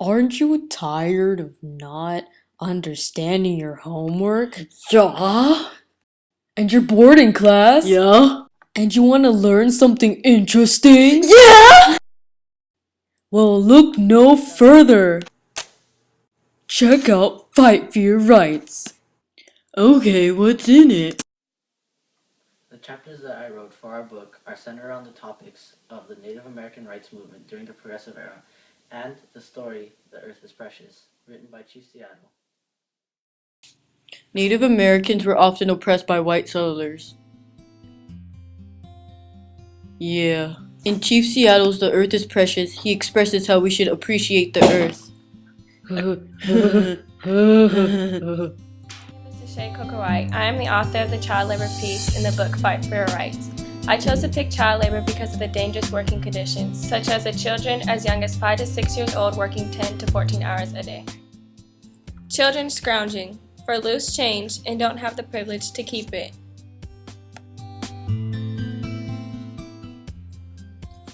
Aren't you tired of not understanding your homework? Yeah. And you're bored in class? Yeah. And you want to learn something interesting? Yeah. Well, look no further. Check out Fight for Your Rights. Okay, what's in it? The chapters that I wrote for our book are centered around the topics of the Native American rights movement during the Progressive Era and the story The Earth is Precious, written by Chief Seattle. Native Americans were often oppressed by white settlers. Yeah. In Chief Seattle's The Earth is Precious, he expresses how we should appreciate the earth. Shay Kokowai. I am the author of the child labor piece in the book Fight for Your Rights. I chose to pick child labor because of the dangerous working conditions, such as the children as young as 5 to 6 years old working 10 to 14 hours a day. Children scrounging for loose change and don't have the privilege to keep it.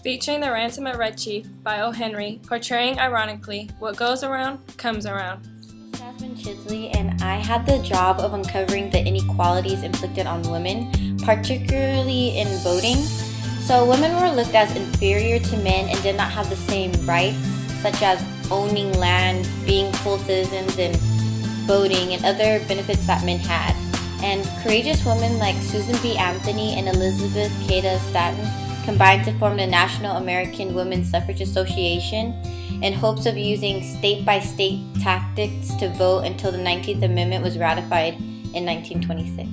Featuring the Ransom at Red Chief by O. Henry, portraying ironically, what goes around comes around. Jasmine Chisley, and I had the job of uncovering the inequalities inflicted on women, particularly in voting. So women were looked as inferior to men and did not have the same rights, such as owning land, being full citizens, and voting, and other benefits that men had. And courageous women like Susan B. Anthony and Elizabeth Cady Stanton combined to form the National American Women's Suffrage Association in hopes of using state-by-state tactics to vote until the 19th Amendment was ratified in 1926.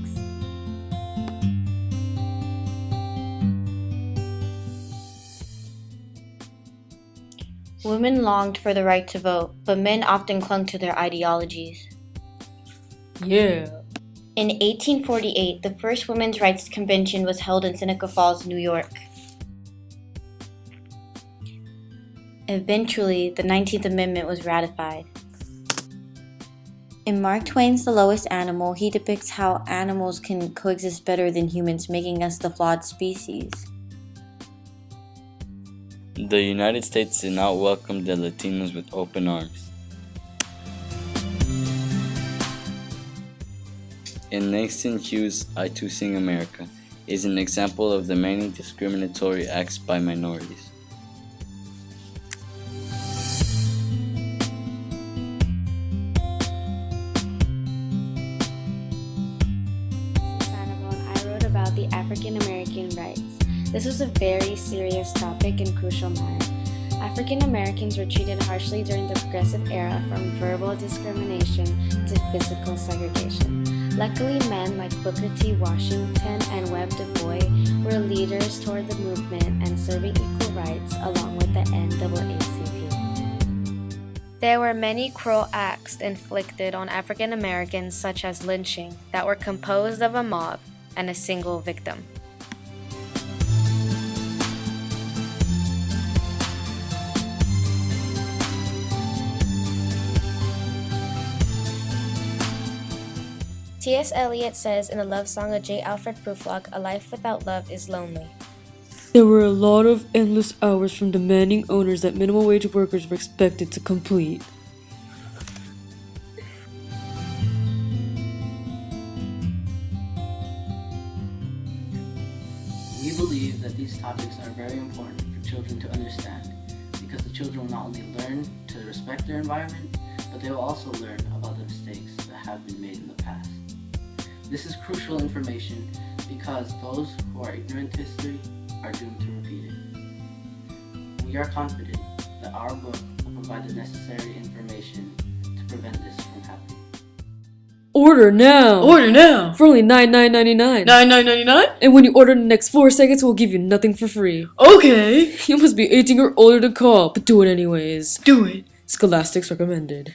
Women longed for the right to vote, but men often clung to their ideologies. Yeah. In 1848, the first Women's Rights Convention was held in Seneca Falls, New York. Eventually, the 19th Amendment was ratified. In Mark Twain's The Lowest Animal, he depicts how animals can coexist better than humans, making us the flawed species. The United States did not welcome the Latinos with open arms. In Langston Hughes' I Too Sing America is an example of the many discriminatory acts by minorities. I wrote about the African American rights. This was a very serious topic and crucial matter. African Americans were treated harshly during the Progressive Era, from verbal discrimination to physical segregation. Luckily, men like Booker T. Washington and Webb Du Bois were leaders toward the movement and serving equal rights along with the NAACP. There were many cruel acts inflicted on African Americans, such as lynching, that were composed of a mob and a single victim. T.S. Eliot says in the love song of J. Alfred Prufrock, "A life without love is lonely." There were a lot of endless hours from demanding owners that minimum wage workers were expected to complete. We believe that these topics are very important for children to understand because the children will not only learn to respect their environment, but they will also learn about the mistakes that have been made in the past. This is crucial information because those who are ignorant to history are doomed to repeat it. We are confident that our book will provide the necessary information to prevent this from happening. Order now! Order now! For only $9.99. $9.99? And when you order in the next 4 seconds, we'll give you nothing for free. Okay. You must be 18 or older to call, but do it anyways. Do it. Scholastics recommended.